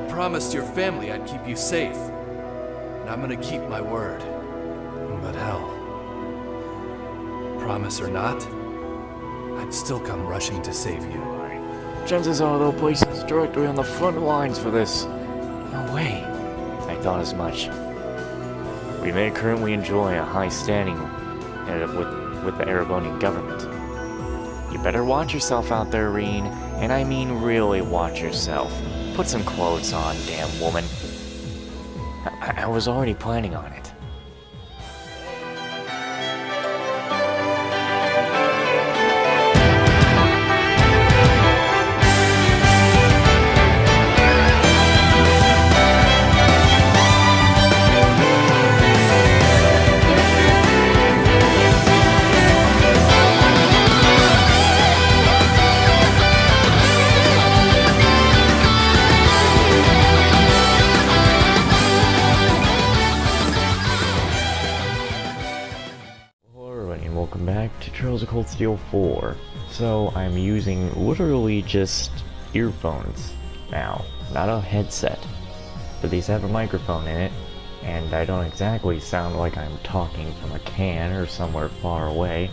promised your family I'd keep you safe. And I'm gonna keep my word. But hell, promise or not, I'd still come rushing to save you. Chances are they'll place us directly on the front lines for this. No way. I thought as much. We may currently enjoy a high standing with the Erebonian government. You better watch yourself out there, Reen, and I mean really watch yourself. Put some clothes on, damn woman. I was already planning on it. Cold Steel 4. So I'm using literally just earphones now, not a headset. But these have a microphone in it, and I don't exactly sound like I'm talking from a can or somewhere far away,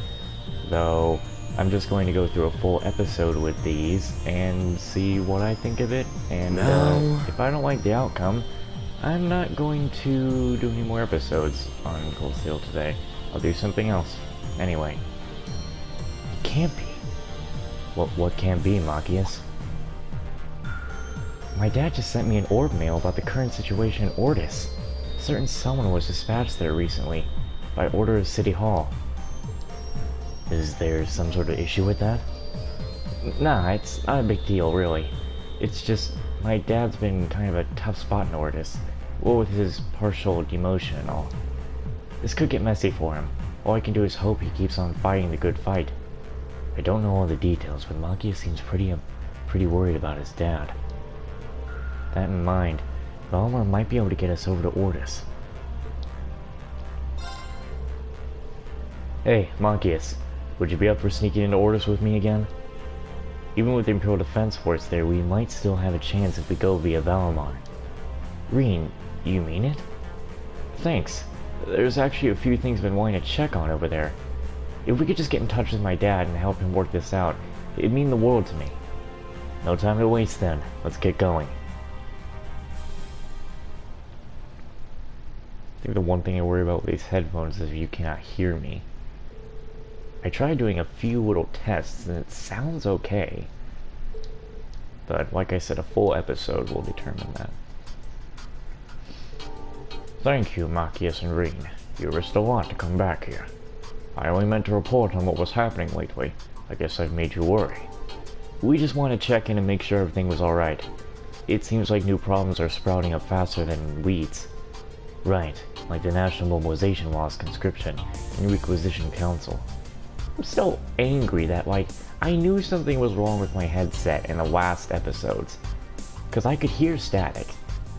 though I'm just going to go through a full episode with these and see what I think of it, and if I don't like the outcome, I'm not going to do any more episodes on Cold Steel today. I'll do something else. Anyway. Can't be. What can't be, Machias? My dad just sent me an orb mail about the current situation in Ordis. A certain someone was dispatched there recently, by order of City Hall. Is there some sort of issue with that? Nah, it's not a big deal, really. It's just, my dad's been kind of a tough spot in Ordis, what with his partial demotion and all. This could get messy for him. All I can do is hope he keeps on fighting the good fight. I don't know all the details, but Machias seems pretty worried about his dad. That in mind, Valmar might be able to get us over to Ordis. Hey, Machias, would you be up for sneaking into Ordis with me again? Even with the Imperial Defense Force there, we might still have a chance if we go via Valamar. Reen, you mean it? Thanks. There's actually a few things I've been wanting to check on over there. If we could just get in touch with my dad and help him work this out, it'd mean the world to me. No time to waste then. Let's get going. I think the one thing I worry about with these headphones is you cannot hear me. I tried doing a few little tests and it sounds okay. But like I said, a full episode will determine that. Thank you, Machias and Reen. You risked a lot to come back here. I only meant to report on what was happening lately. I guess I've made you worry. We just want to check in and make sure everything was alright. It seems like new problems are sprouting up faster than weeds. Right, like the National Mobilization Laws Conscription and Requisition Council. I'm still angry that, I knew something was wrong with my headset in the last episodes. Because I could hear static.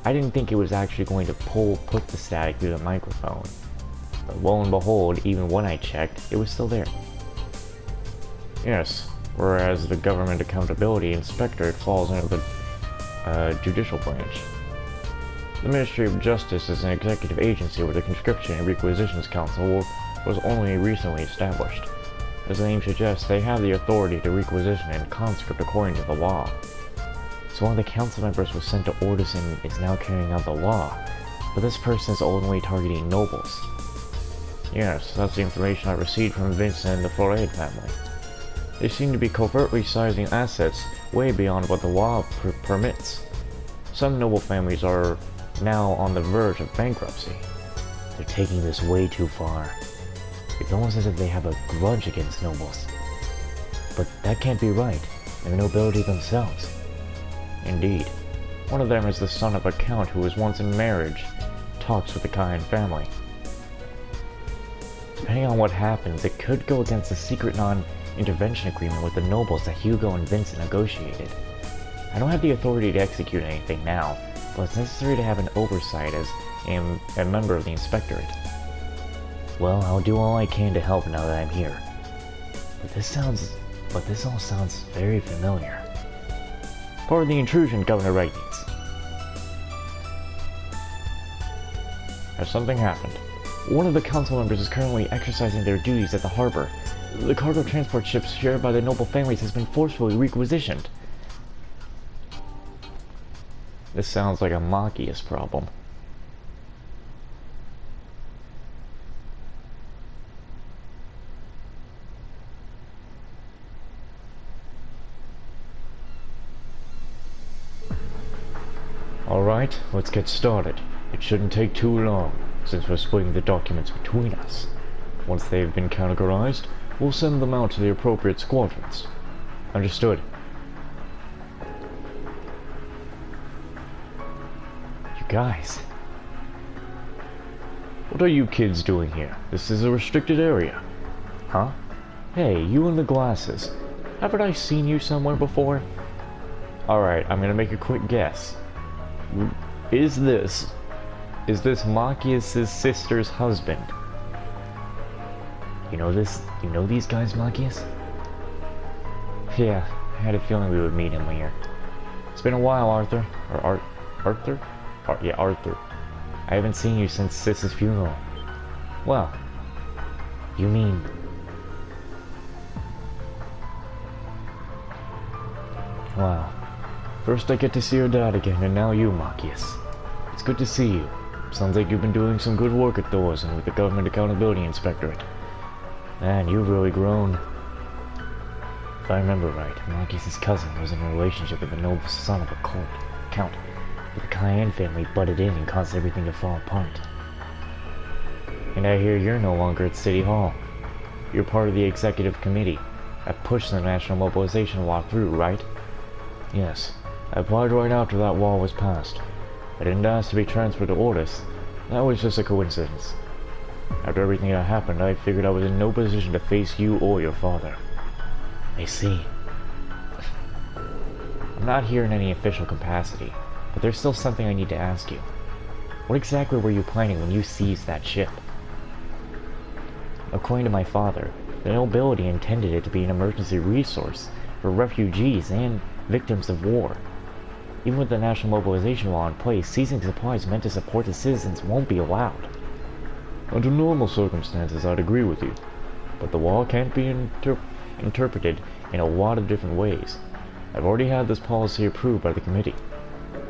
I didn't think it was actually going to put the static through the microphone. But lo and behold, even when I checked, it was still there. Yes, whereas the Government Accountability Inspectorate falls under the judicial branch. The Ministry of Justice is an executive agency where the Conscription and Requisitions Council was only recently established. As the name suggests, they have the authority to requisition and conscript according to the law. So one of the council members was sent to Ordis and is now carrying out the law, but this person is only targeting nobles. Yes, that's the information I received from Vincent and the Florade family. They seem to be covertly sizing assets way beyond what the law permits. Some noble families are now on the verge of bankruptcy. They're taking this way too far. It's almost as if they have a grudge against nobles. But that can't be right. They're nobility themselves. Indeed. One of them is the son of a count who was once in marriage. Talks with the Kayan family. Depending on what happens, it could go against the secret non-intervention agreement with the nobles that Hugo and Vincent negotiated. I don't have the authority to execute anything now, but it's necessary to have an oversight as a member of the Inspectorate. Well, I'll do all I can to help now that I'm here. But this all sounds very familiar. Pardon the intrusion, Governor Reigns. Has something happened? One of the council members is currently exercising their duties at the harbor. The cargo transport ships shared by the noble families has been forcefully requisitioned. This sounds like a machias problem. Alright, let's get started. It shouldn't take too long, since we're splitting the documents between us. Once they've been categorized, we'll send them out to the appropriate squadrons. Understood. You guys. What are you kids doing here? This is a restricted area. Huh? Hey, you in the glasses. Haven't I seen you somewhere before? Alright, I'm gonna make a quick guess. Is this Machias' sister's husband? You know this? You know these guys, Machias? Yeah, I had a feeling we would meet him here. It's been a while, Arthur. Or Arthur? Yeah, Arthur. I haven't seen you since Sis's funeral. Well, you mean... Wow. First I get to see your dad again, and now you, Machias. It's good to see you. Sounds like you've been doing some good work at Thor's and with the Government Accountability Inspectorate. Man, you've really grown. If I remember right, Machias' cousin was in a relationship with the noble son of a count. But the Cayenne family butted in and caused everything to fall apart. And I hear you're no longer at City Hall. You're part of the executive committee that pushed the national mobilization law through, right? Yes. I applied right after that law was passed. I didn't ask to be transferred to Ordis. That was just a coincidence. After everything that happened, I figured I was in no position to face you or your father. I see. I'm not here in any official capacity, but there's still something I need to ask you. What exactly were you planning when you seized that ship? According to my father, the nobility intended it to be an emergency resource for refugees and victims of war. Even with the national mobilization law in place, seizing supplies meant to support the citizens won't be allowed. Under normal circumstances, I'd agree with you, but the law can't be interpreted in a lot of different ways. I've already had this policy approved by the committee.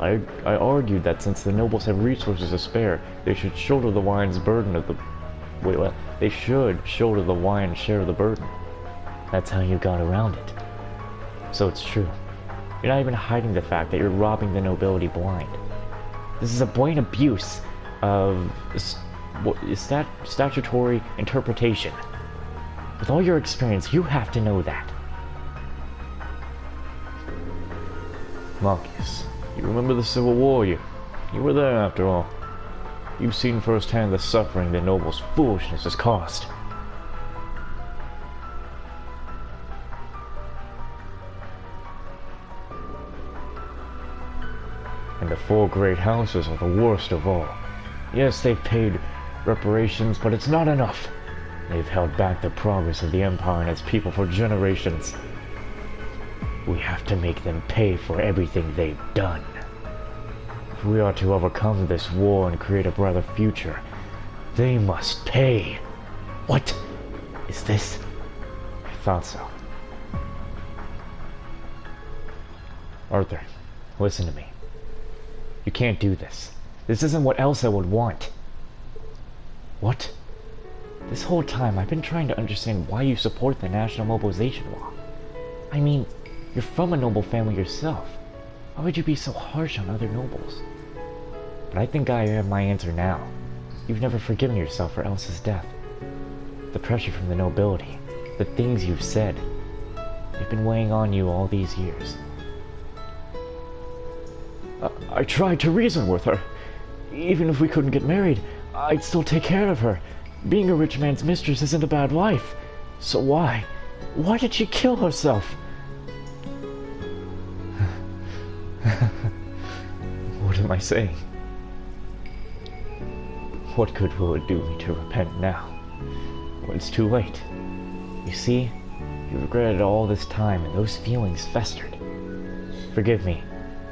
I argued that since the nobles have resources to spare, they should shoulder the lion's burden of the... they should shoulder the lion's share of the burden. That's how you got around it. So it's true. You're not even hiding the fact that you're robbing the nobility blind. This is a blatant abuse of statutory interpretation. With all your experience, you have to know that. Marcus, you remember the Civil War? You were there after all. You've seen firsthand the suffering the nobles' foolishness has caused. And the four great houses are the worst of all. Yes, they've paid reparations, but it's not enough. They've held back the progress of the Empire and its people for generations. We have to make them pay for everything they've done. If we are to overcome this war and create a brighter future, they must pay. What is this? I thought so. Arthur, listen to me. You can't do this. This isn't what Elsa would want. What? This whole time I've been trying to understand why you support the national mobilization law. I mean, you're from a noble family yourself. Why would you be so harsh on other nobles? But I think I have my answer now. You've never forgiven yourself for Elsa's death. The pressure from the nobility, the things you've said, they've been weighing on you all these years. I tried to reason with her. Even if we couldn't get married, I'd still take care of her. Being a rich man's mistress isn't a bad life. So why? Why did she kill herself? What am I saying? What good will it do me to repent now, when it's too late? You see, you regretted it all this time, and those feelings festered. Forgive me,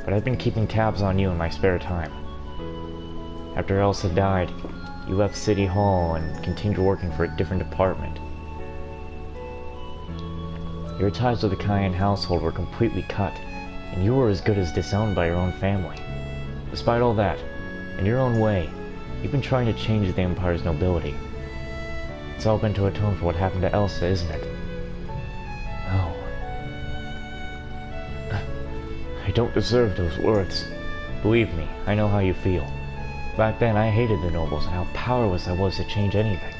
but I've been keeping tabs on you in my spare time. After Elsa died, you left City Hall and continued working for a different department. Your ties with the Cayenne household were completely cut, and you were as good as disowned by your own family. Despite all that, in your own way, you've been trying to change the Empire's nobility. It's all been to atone for what happened to Elsa, isn't it? Oh. I don't deserve those words. Believe me, I know how you feel. Back then, I hated the nobles and how powerless I was to change anything.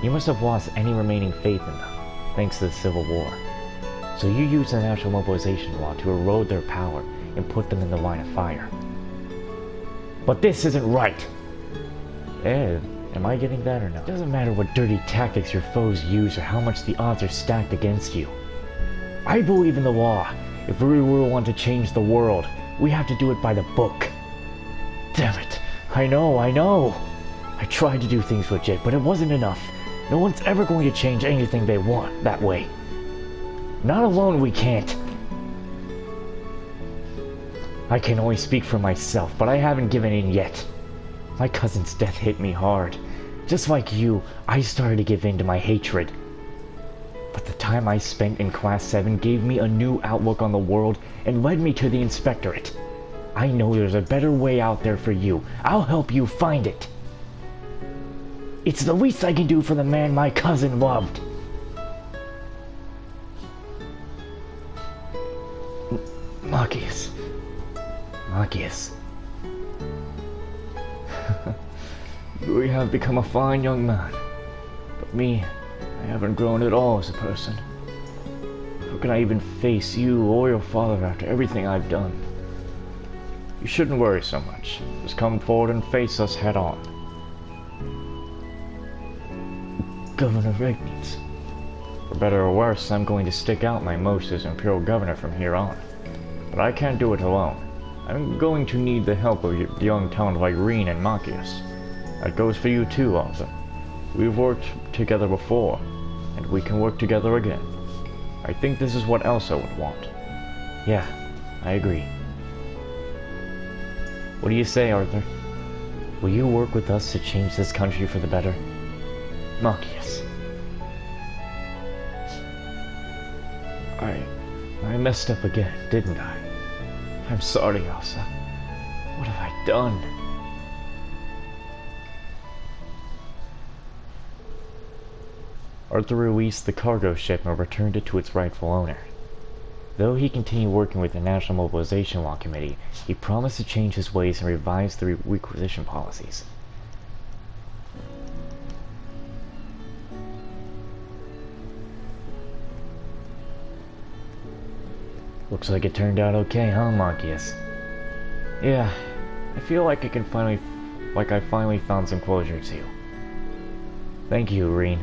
You must have lost any remaining faith in them, thanks to the Civil War. So you used the National Mobilization Law to erode their power and put them in the line of fire. But this isn't right! Am I getting that or not? It doesn't matter what dirty tactics your foes use or how much the odds are stacked against you. I believe in the law. If we really want to change the world, we have to do it by the book. Damn it. I know. I tried to do things legit, but it wasn't enough. No one's ever going to change anything they want that way. Not alone we can't. I can only speak for myself, but I haven't given in yet. My cousin's death hit me hard. Just like you, I started to give in to my hatred. But the time I spent in Class 7 gave me a new outlook on the world and led me to the Inspectorate. I know there's a better way out there for you. I'll help you find it. It's the least I can do for the man my cousin loved. Machias. You have become a fine young man. But me, I haven't grown at all as a person. How can I even face you or your father after everything I've done? You shouldn't worry so much. Just come forward and face us head on. Governor Regnitz. For better or worse, I'm going to stick out my most as Imperial Governor from here on. But I can't do it alone. I'm going to need the help of young talent like Reen and Machias. That goes for you too, Arthur. We've worked together before, and we can work together again. I think this is what Elsa would want. Yeah, I agree. What do you say, Arthur? Will you work with us to change this country for the better? Machias. I messed up again, didn't I? I'm sorry, Elsa. What have I done? Arthur released the cargo ship and returned it to its rightful owner. Though he continued working with the National Mobilization Law Committee, he promised to change his ways and revise the requisition policies. Looks like it turned out okay, huh, Machias? Yeah, I feel like I finally found some closure too. Thank you, Reen.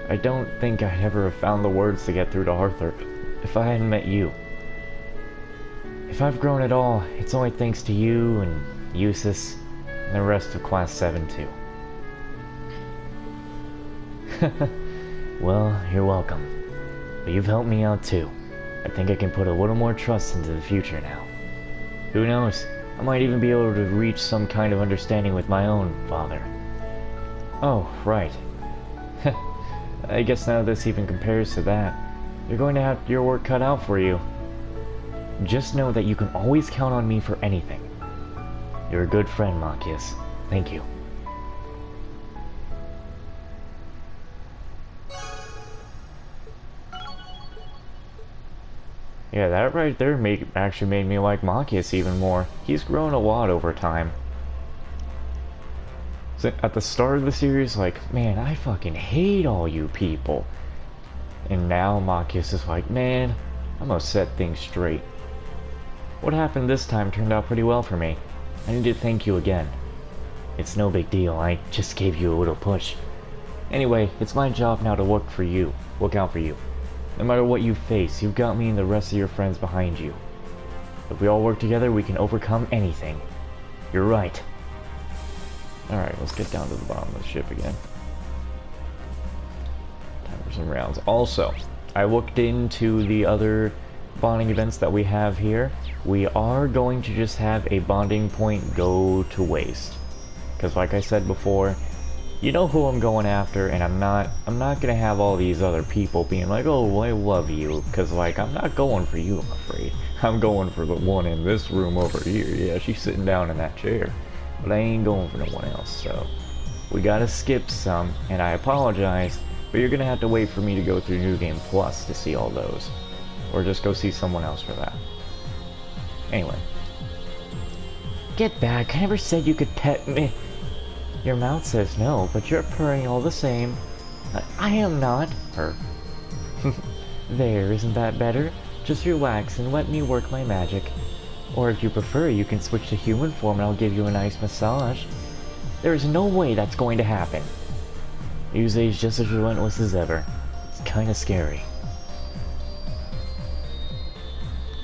I don't think I'd ever have found the words to get through to Arthur if I hadn't met you. If I've grown at all, it's only thanks to you and Eustace and the rest of Class 7 too. Well, you're welcome. But you've helped me out too. I think I can put a little more trust into the future now. Who knows, I might even be able to reach some kind of understanding with my own father. Oh, right. I guess none of this even compares to that. You're going to have your work cut out for you. Just know that you can always count on me for anything. You're a good friend, Machias. Thank you. Yeah, that right there actually made me like Machias even more. He's grown a lot over time. So at the start of the series, like, man, I fucking hate all you people. And now Machias is like, man, I'm gonna set things straight. What happened this time turned out pretty well for me. I need to thank you again. It's no big deal, I just gave you a little push. Anyway, it's my job now to look out for you. No matter what you face, you've got me and the rest of your friends behind you. If we all work together, we can overcome anything. You're right. Alright, let's get down to the bottom of the ship again. Time for some rounds. Also, I looked into the other bonding events that we have here. We are going to just have a bonding point go to waste. Because like I said before, you know who I'm going after, and I'm not gonna have all these other people being like, oh, I love you, because like, I'm not going for you, I'm afraid. I'm going for the one in this room over here. Yeah, she's sitting down in that chair. But I ain't going for no one else, so we gotta skip some, and I apologize, but you're gonna have to wait for me to go through New Game Plus to see all those. Or just go see someone else for that. Anyway. Get back, I never said you could pet me. Your mouth says no, but you're purring all the same. I am not. Her. There, isn't that better? Just relax and let me work my magic. Or if you prefer, you can switch to human form and I'll give you a nice massage. There's no way that's going to happen. Yuze's just as relentless as ever. It's kinda scary.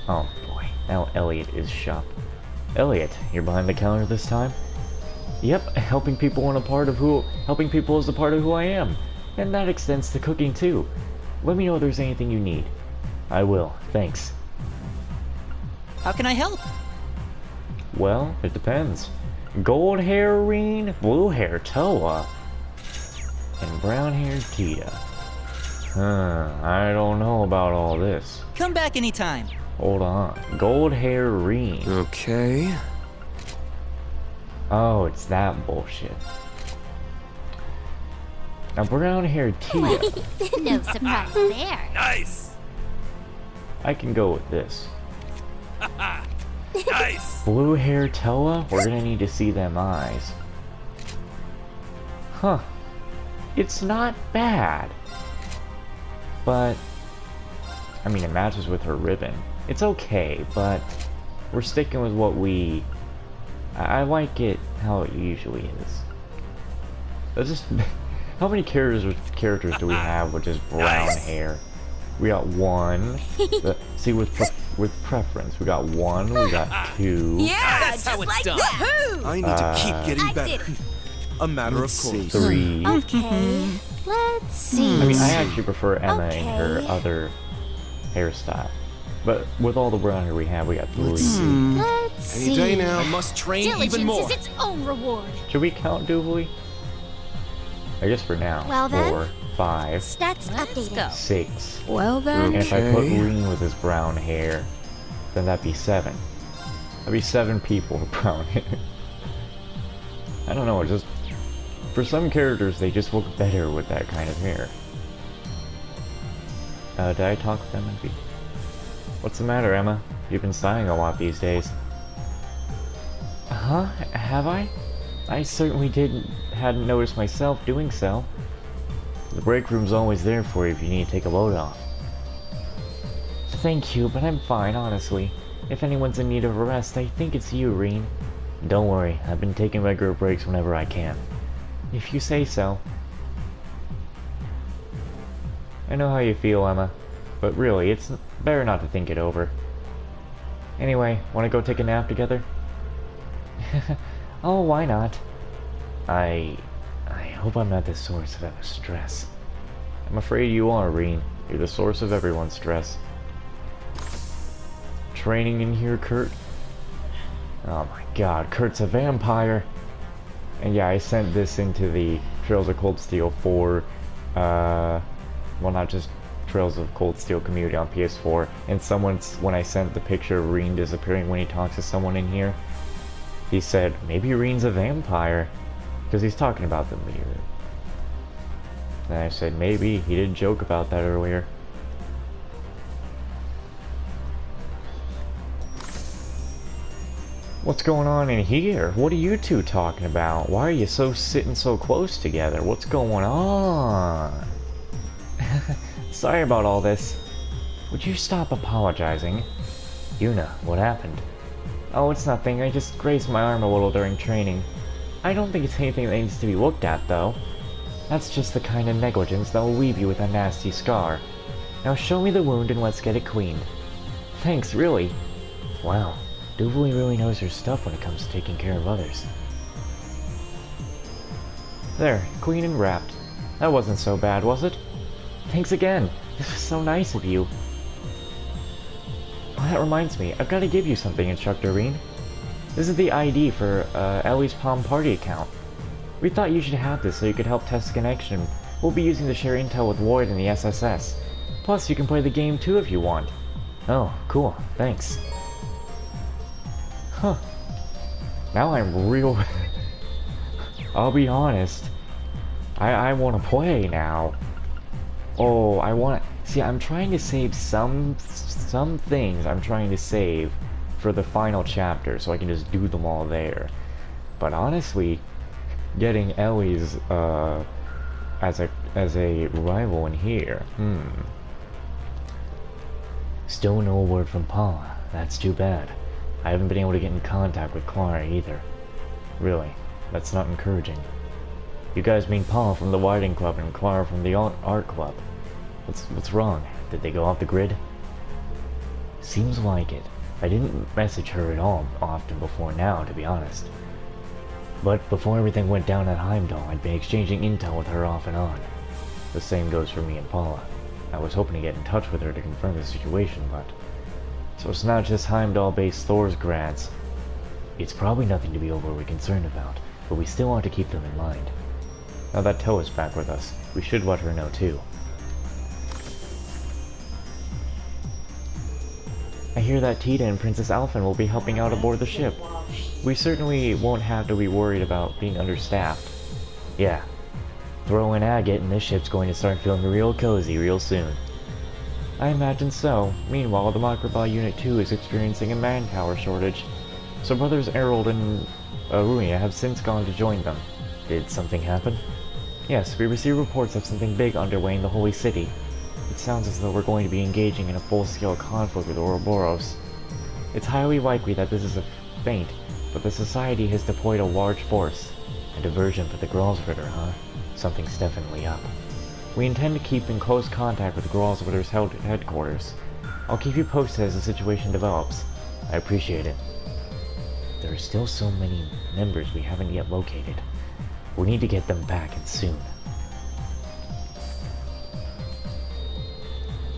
Oh boy, now Elliot is shocked. Elliot, you're behind the counter this time? Yep, helping people is a part of who I am. And that extends to cooking too. Let me know if there's anything you need. I will, thanks. How can I help? Well, it depends. Gold hair Reen, blue hair Toa, and brown hair Tita. I don't know about all this. Come back anytime. Hold on. Gold hair Reen. Okay. Oh, it's that bullshit. Now brown hair Tia. No surprise there. Nice! I can go with this. Nice! Blue hair Toa? We're gonna need to see them eyes. Huh. It's not bad. But, I mean, it matches with her ribbon. It's okay, but we're sticking with what we... I like it how it usually is. That's just... How many characters do we have with just brown hair? We got one. See, with preference, we got one, we got two. Yeah, That's just how it's like done. that. I need to keep getting I better. did it. A matter of course. Three. Okay, let's see. I mean, I actually prefer Emma in her Okay. other hairstyle. But with all the brown hair we have, we got three. Let's Any see. day now. I must train Diligence even more. is its own reward. Should we count Doobly? I guess for now. Well then. 4, 5, Stats updated. 6. Well then. And if I put Okay. Reen with his brown hair, then that'd be 7. That'd be 7 people with brown hair. I don't know, it's just... For some characters, they just look better with that kind of hair. Did I talk with Emma? What's the matter, Emma? You've been sighing a lot these days. Huh? Have I? I certainly hadn't noticed myself doing so. The break room's always there for you if you need to take a load off. Thank you, but I'm fine, honestly. If anyone's in need of a rest, I think it's you, Reen. Don't worry, I've been taking regular breaks whenever I can. If you say so. I know how you feel, Emma, but really, it's better not to think it over. Anyway, wanna go take a nap together? Oh, why not? I hope I'm not the source of Emma's stress. I'm afraid you are, Reen. You're the source of everyone's stress. Training in here, Kurt? Oh my god, Kurt's a vampire! And yeah, I sent this into the Trails of Cold Steel 4, well, not just Trails of Cold Steel community on PS4, and when I sent the picture of Reen disappearing when he talks to someone in here, he said, maybe Reen's a vampire, because he's talking about the mirror. And I said, maybe, he did joke about that earlier. What's going on in here? What are you two talking about? Why are you sitting so close together? What's going on? Sorry about all this. Would you stop apologizing? Yuna, what happened? Oh, it's nothing. I just grazed my arm a little during training. I don't think it's anything that needs to be looked at, though. That's just the kind of negligence that will leave you with a nasty scar. Now show me the wound and let's get it cleaned. Thanks, really. Wow. Doobly really knows her stuff when it comes to taking care of others. There, clean and wrapped. That wasn't so bad, was it? Thanks again. This was so nice of you. Oh, that reminds me. I've got to give you something, Instructor Reen. This is the ID for Ellie's Palm Party account. We thought you should have this so you could help test the connection. We'll be using to share intel with Lloyd and the SSS. Plus, you can play the game too if you want. Oh, cool. Thanks. Huh. Now I'm real... I'll be honest. I want to play now. Oh, I want to... See, I'm trying to save some things I'm trying to save for the final chapter so I can just do them all there. But honestly, getting Ellie's, as a rival in here, Still no word from Paula. That's too bad. I haven't been able to get in contact with Clara either. Really, that's not encouraging. You guys mean Paula from the Whiting Club and Clara from the Art Club. What's wrong? Did they go off the grid? Seems like it. I didn't message her at all often before now, to be honest. But before everything went down at Heimdall, I'd been exchanging intel with her off and on. The same goes for me and Paula. I was hoping to get in touch with her to confirm the situation, but... So it's not just Heimdall-based Thor's grads. It's probably nothing to be overly concerned about, but we still want to keep them in mind. Now that Toe is back with us, we should let her know too. I hear that Tita and Princess Alphen will be helping out aboard the ship. We certainly won't have to be worried about being understaffed. Yeah. Throw in Agate and this ship's going to start feeling real cozy real soon. I imagine so. Meanwhile, the Macrobot Unit 2 is experiencing a manpower shortage. So Brothers Errol and Arunia have since gone to join them. Did something happen? Yes, we received reports of something big underway in the Holy City. It sounds as though we're going to be engaging in a full-scale conflict with Ouroboros. It's highly likely that this is a feint, but the Society has deployed a large force. A diversion for the Gralsritter, huh? Something's definitely up. We intend to keep in close contact with the Gralsritter's headquarters. I'll keep you posted as the situation develops. I appreciate it. There are still so many members we haven't yet located. We need to get them back, and soon.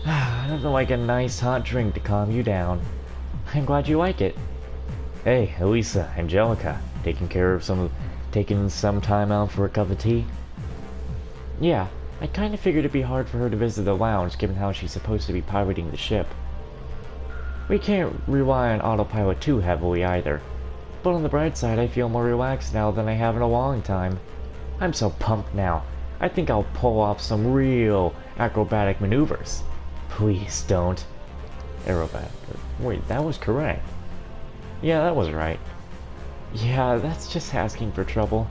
Nothing like a nice hot drink to calm you down. I'm glad you like it. Hey, Elisa, Angelica, taking some time out for a cup of tea? Yeah, I kinda figured it'd be hard for her to visit the lounge given how she's supposed to be piloting the ship. We can't rely on autopilot too heavily either. But on the bright side, I feel more relaxed now than I have in a long time. I'm so pumped now. I think I'll pull off some real acrobatic maneuvers. Please don't. Aerobat. Wait, that was correct. Yeah, that was right. Yeah, that's just asking for trouble.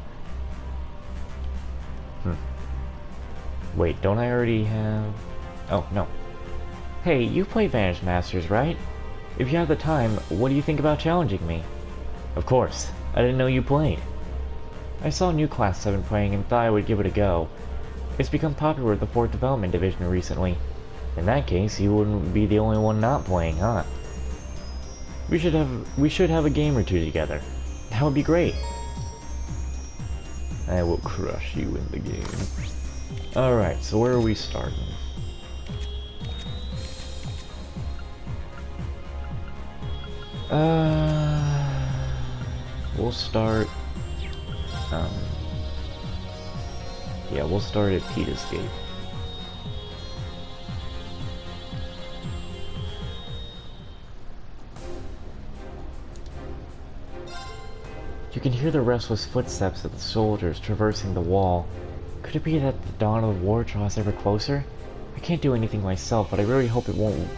Wait, don't I already have... Oh, no. Hey, you play Vanished Masters, right? If you have the time, what do you think about challenging me? Of course. I didn't know you played. I saw New Class 7 playing and thought I would give it a go. It's become popular with the 4th Development Division recently. In that case, you wouldn't be the only one not playing, huh? We should have a game or two together. That would be great. I will crush you in the game. Alright, so where are we starting? We'll start... yeah, we'll start at Tita's Gate. You can hear the restless footsteps of the soldiers traversing the wall. Could it be that the dawn of the war draws ever closer? I can't do anything myself, but I really hope it won't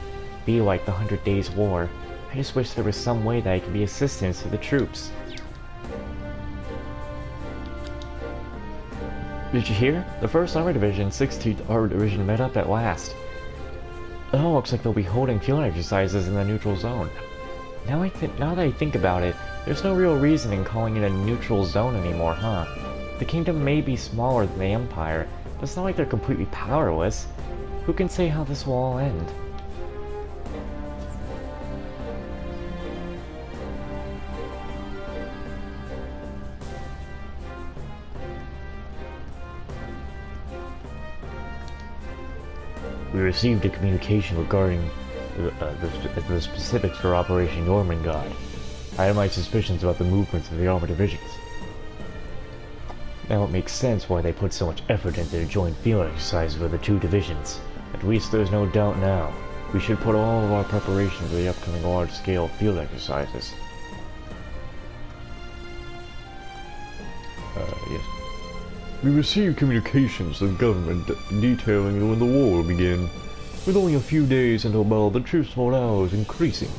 be like the 100 Days War. I just wish there was some way that I could be assistance to the troops. Did you hear? The 1st Armor Division and 16th Armor Division met up at last. Oh, looks like they'll be holding field exercises in the neutral zone. Now that I think about it, there's no real reason in calling it a neutral zone anymore, huh? The kingdom may be smaller than the Empire, but it's not like they're completely powerless. Who can say how this will all end? We received a communication regarding the specifics for Operation Jormungand. I had my suspicions about the movements of the armor divisions. Now it makes sense why they put so much effort into the joint field exercises for the two divisions. At least there's no doubt now. We should put all of our preparation for the upcoming large-scale field exercises. Yes. We received communications from the government detailing when the war will begin. With only a few days until battle, the troops' morale is increasing.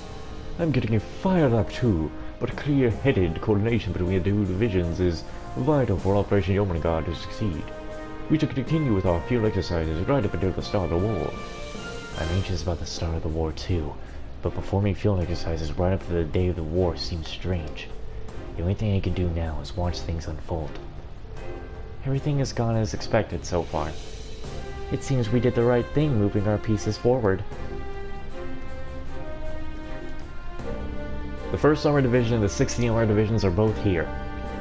I'm getting fired up too, but clear-headed coordination between the two divisions is vital for Operation Yomengar to succeed. We should continue with our field exercises right up until the start of the war. I'm anxious about the start of the war too, but performing field exercises right up to the day of the war seems strange. The only thing I can do now is watch things unfold. Everything has gone as expected so far. It seems we did the right thing moving our pieces forward. The 1st Armored Division and the 16th Armored Divisions are both here.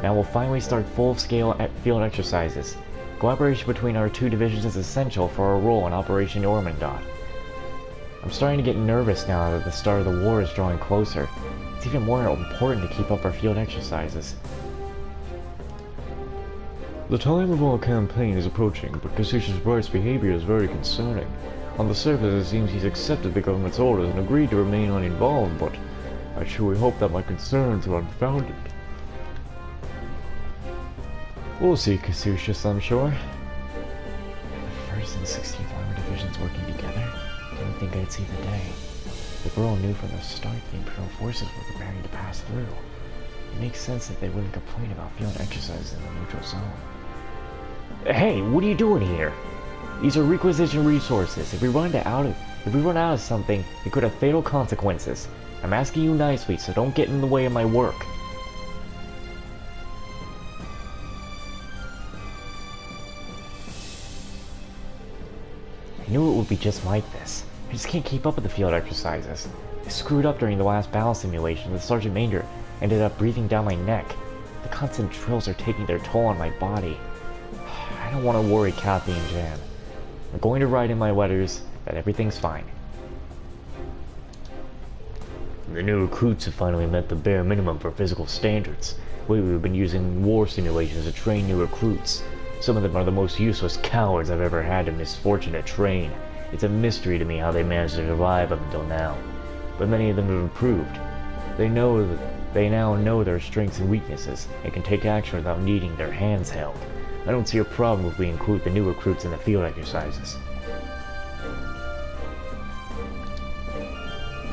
Now we'll finally start full-scale field exercises. Collaboration between our two divisions is essential for our role in Operation Jormungandr. I'm starting to get nervous now that the start of the war is drawing closer. It's even more important to keep up our field exercises. The time of our campaign is approaching, but Cassius Bright's behavior is very concerning. On the surface, it seems he's accepted the government's orders and agreed to remain uninvolved, but I truly hope that my concerns are unfounded. We'll see, Cassius, I'm sure. The 1st and 16th Armored Divisions working together? Didn't think I'd see the day. The girl knew from the start the Imperial forces were preparing to pass through. It makes sense that they wouldn't complain about field exercises in the neutral zone. Hey, what are you doing here? These are requisition resources. If we run out of something, it could have fatal consequences. I'm asking you nicely, so don't get in the way of my work. I knew it would be just like this. I just can't keep up with the field exercises. I screwed up during the last battle simulation. The Sergeant Major ended up breathing down my neck. The constant drills are taking their toll on my body. I don't want to worry Kathy and Jan. I'm going to write in my letters that everything's fine. The new recruits have finally met the bare minimum for physical standards. We've been using war simulations to train new recruits. Some of them are the most useless cowards I've ever had the misfortune to train. It's a mystery to me how they managed to survive up until now. But many of them have improved. They now know their strengths and weaknesses, and can take action without needing their hands held. I don't see a problem if we include the new recruits in the field exercises.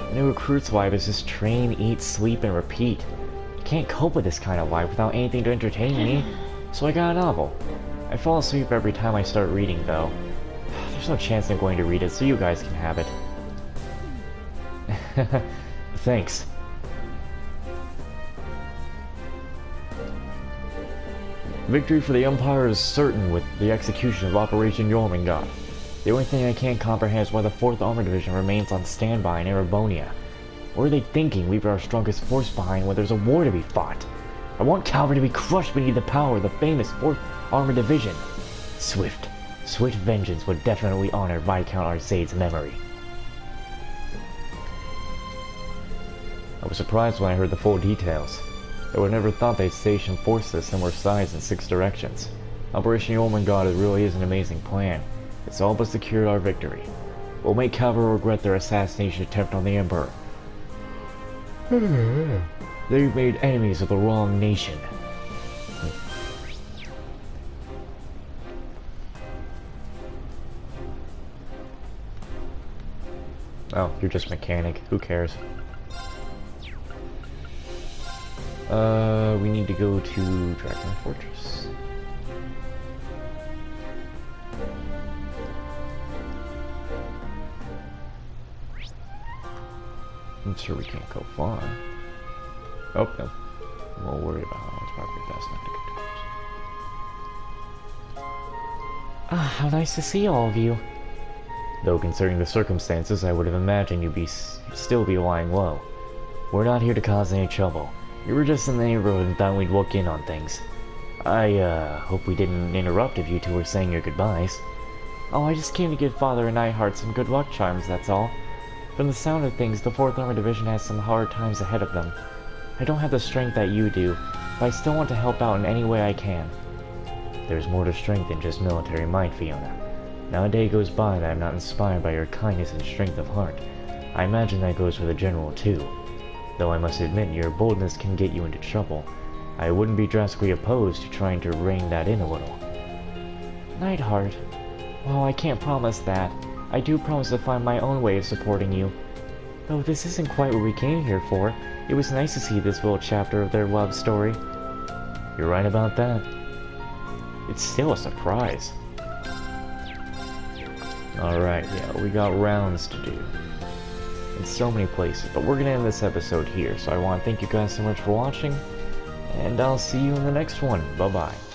The new recruits' life is just train, eat, sleep, and repeat. I can't cope with this kind of life without anything to entertain me, so I got a novel. I fall asleep every time I start reading, though. There's no chance I'm going to read it, so you guys can have it. Thanks. Victory for the Empire is certain with the execution of Operation Jormungandr. The only thing I can't comprehend is why the 4th Armored Division remains on standby in Erebonia. What are they thinking, leaving our strongest force behind when there's a war to be fought? I want Calvary to be crushed beneath the power of the famous 4th Armored Division. Swift vengeance would definitely honor Viscount Arsade's memory. I was surprised when I heard the full details. I would never thought they'd station forces of similar size in 6 directions. Operation Jormungandr really is an amazing plan. It's all but secured our victory. We'll make Calvary regret their assassination attempt on the Emperor. They've made enemies of the wrong nation. Oh, you're just a mechanic. Who cares? We need to go to Dragon Fortress. I'm sure we can't go far. Oh, no. I'm more worried about how it's probably best not to get too close. Ah, how nice to see all of you. Though considering the circumstances, I would have imagined you'd still be lying low. We're not here to cause any trouble. We were just in the neighborhood and thought we'd look in on things. I, hope we didn't interrupt if you two were saying your goodbyes. Oh, I just came to give Father and Nightheart some good luck charms, that's all. From the sound of things, the 4th Armored Division has some hard times ahead of them. I don't have the strength that you do, but I still want to help out in any way I can. There's more to strength than just military might, Fiona. Not a day goes by that I'm not inspired by your kindness and strength of heart. I imagine that goes for the General, too. Though I must admit, your boldness can get you into trouble. I wouldn't be drastically opposed to trying to rein that in a little. Nightheart, well, I can't promise that. I do promise to find my own way of supporting you. Though this isn't quite what we came here for, it was nice to see this little chapter of their love story. You're right about that. It's still a surprise. Alright, yeah, we got rounds to do. In so many places, but we're gonna end this episode here, so I want to thank you guys so much for watching, and I'll see you in the next one. Bye-bye.